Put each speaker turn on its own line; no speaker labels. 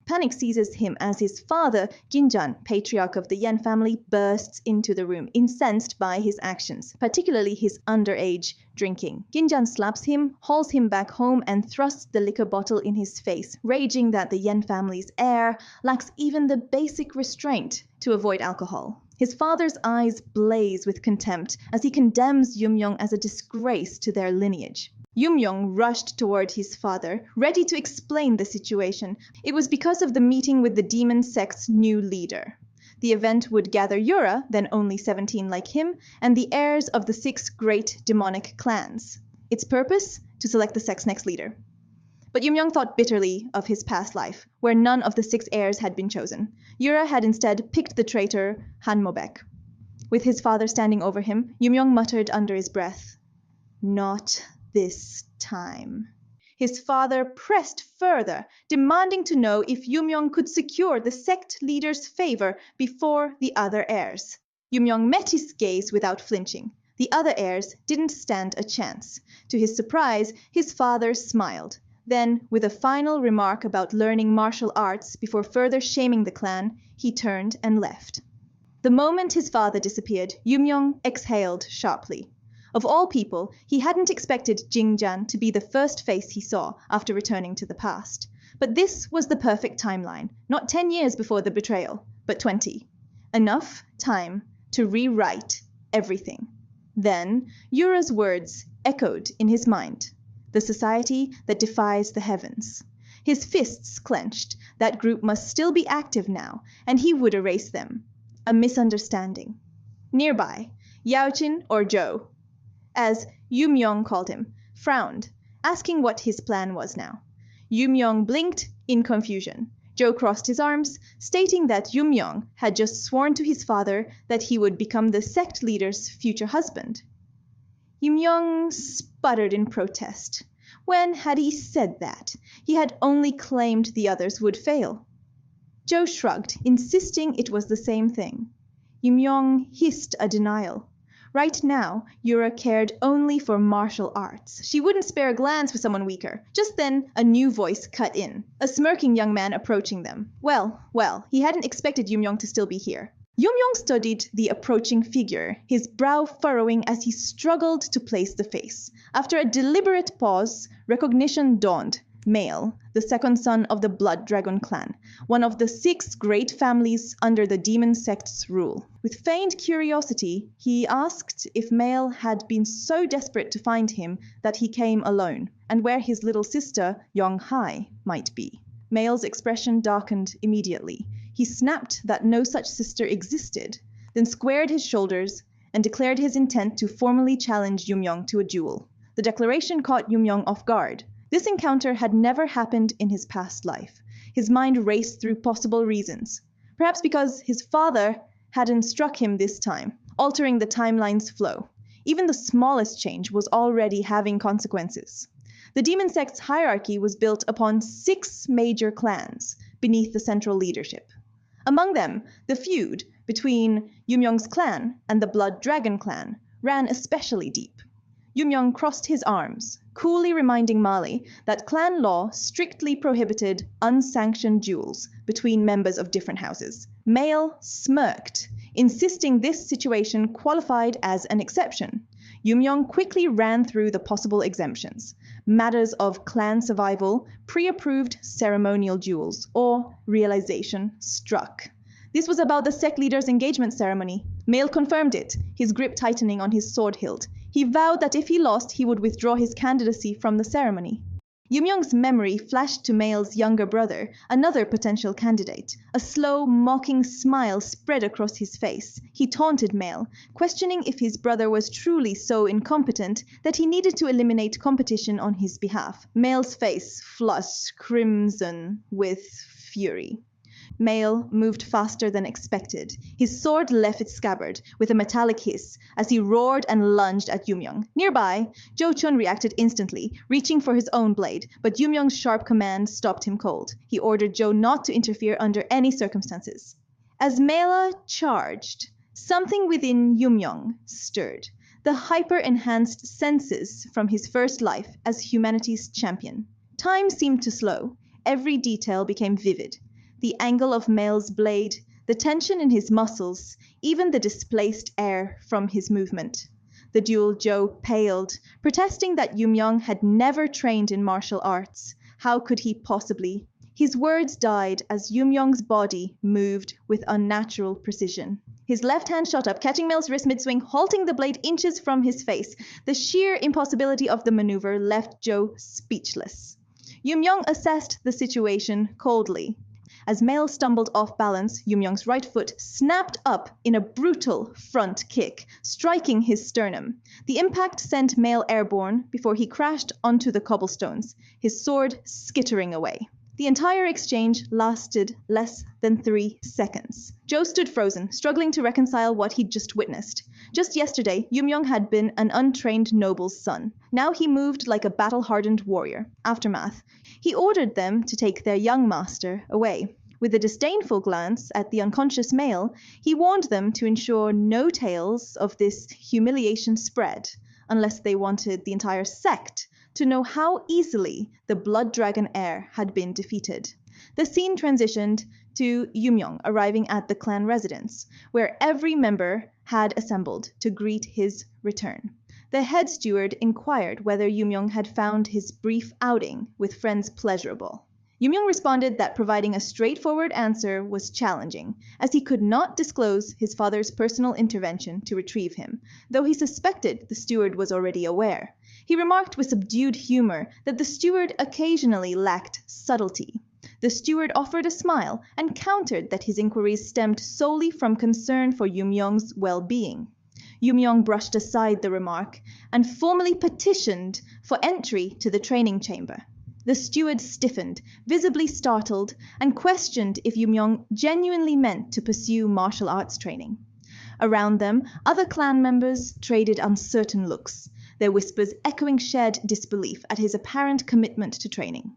Panic seizes him as his father, Ginjan, patriarch of the Yen family, bursts into the room, incensed by his actions, particularly his underage drinking. Ginjan slaps him, hauls him back home, and thrusts the liquor bottle in his face, raging that the Yen family's heir lacks even the basic restraint to avoid alcohol. His father's eyes blaze with contempt as he condemns Yumyong as a disgrace to their lineage. Yumyong rushed toward his father, ready to explain the situation. It was because of the meeting with the demon sect's new leader. The event would gather Yura, then only 17 like him, and the heirs of the 6 great demonic clans. Its purpose? To select the sect's next leader. But Yumyong thought bitterly of his past life, where none of the 6 heirs had been chosen. Yura had instead picked the traitor Hanmobek. With his father standing over him, Yumyong muttered under his breath, "Not this time." His father pressed further, demanding to know if Yumyong could secure the sect leader's favor before the other heirs. Yumyong met his gaze without flinching. The other heirs didn't stand a chance. To his surprise, his father smiled. Then, with a final remark about learning martial arts before further shaming the clan, he turned and left. The moment his father disappeared, Yumyong exhaled sharply. Of all people, he hadn't expected Jingjan to be the first face he saw after returning to the past. But this was the perfect timeline, not 10 years before the betrayal, but 20. Enough time to rewrite everything. Then, Yura's words echoed in his mind. The society that defies the heavens. His fists clenched. That group must still be active now, and he would erase them. A misunderstanding. Nearby, Yaochin or Zhou, as Yumyong called him, frowned, asking what his plan was now. Yumyong blinked in confusion. Zhou crossed his arms, stating that Yumyong had just sworn to his father that he would become the sect leader's future husband. Yumyong sputtered in protest. When had he said that? He had only claimed the others would fail. Zhou shrugged, insisting it was the same thing. Yumyong hissed a denial. Right now, Yura cared only for martial arts. She wouldn't spare a glance for someone weaker. Just then, a new voice cut in, a smirking young man approaching them. Well, he hadn't expected Yumyong to still be here. Yumyong studied the approaching figure, his brow furrowing as he struggled to place the face. After a deliberate pause, recognition dawned. Male, the second son of the Blood Dragon clan, one of the 6 great families under the demon sect's rule. With feigned curiosity, he asked if Male had been so desperate to find him that he came alone, and where his little sister, Yonghai, might be. Male's expression darkened immediately. He snapped that no such sister existed, then squared his shoulders and declared his intent to formally challenge Yumyong to a duel. The declaration caught Yumyong off guard. This encounter had never happened in his past life. His mind raced through possible reasons. Perhaps because his father hadn't struck him this time, altering the timeline's flow. Even the smallest change was already having consequences. The demon sect's hierarchy was built upon 6 major clans beneath the central leadership. Among them, the feud between Yumyong's clan and the Blood Dragon clan ran especially deep. Yumyong crossed his arms, coolly reminding Mali that clan law strictly prohibited unsanctioned duels between members of different houses. Male smirked, insisting this situation qualified as an exception. Yumyong quickly ran through the possible exemptions. Matters of clan survival, pre-approved ceremonial duels, or realization struck. This was about the sect leader's engagement ceremony. Male confirmed it, his grip tightening on his sword hilt. He vowed that if he lost, he would withdraw his candidacy from the ceremony. Yumyong's memory flashed to Male's younger brother, another potential candidate. A slow, mocking smile spread across his face. He taunted Male, questioning if his brother was truly so incompetent that he needed to eliminate competition on his behalf. Male's face flushed crimson with fury. Male moved faster than expected. His sword left its scabbard with a metallic hiss as he roared and lunged at Yumyong. Nearby, Zhou Chun reacted instantly, reaching for his own blade, but Yumyong's sharp command stopped him cold. He ordered Zhou not to interfere under any circumstances. As Mela charged, something within Yumyong stirred. The hyper-enhanced senses from his first life as humanity's champion. Time seemed to slow. Every detail became vivid. The angle of Mail's blade, the tension in his muscles, even the displaced air from his movement. The dual Joe paled, protesting that Yoon had never trained in martial arts. How could he possibly? His words died as Yoon's body moved with unnatural precision. His left hand shot up, catching Mail's wrist mid-swing, halting the blade inches from his face. The sheer impossibility of the maneuver left Joe speechless. Yoon assessed the situation coldly. As Mail stumbled off balance, Yoon's right foot snapped up in a brutal front kick, striking his sternum. The impact sent Mail airborne before he crashed onto the cobblestones, his sword skittering away. The entire exchange lasted less than 3 seconds. Joe stood frozen, struggling to reconcile what he'd just witnessed. Just yesterday, Yoon had been an untrained noble's son. Now he moved like a battle-hardened warrior. Aftermath. He ordered them to take their young master away. With a disdainful glance at the unconscious Mail, he warned them to ensure no tales of this humiliation spread, unless they wanted the entire sect to know how easily the Blood Dragon heir had been defeated. The scene transitioned to Yoon arriving at the clan residence, where every member had assembled to greet his return. The head steward inquired whether Yoon had found his brief outing with friends pleasurable. Yoon responded that providing a straightforward answer was challenging, as he could not disclose his father's personal intervention to retrieve him, though he suspected the steward was already aware. He remarked with subdued humor that the steward occasionally lacked subtlety. The steward offered a smile and countered that his inquiries stemmed solely from concern for Yoon's well-being. Yoon brushed aside the remark and formally petitioned for entry to the training chamber. The steward stiffened, visibly startled, and questioned if Yoon genuinely meant to pursue martial arts training. Around them, other clan members traded uncertain looks, their whispers echoing shared disbelief at his apparent commitment to training.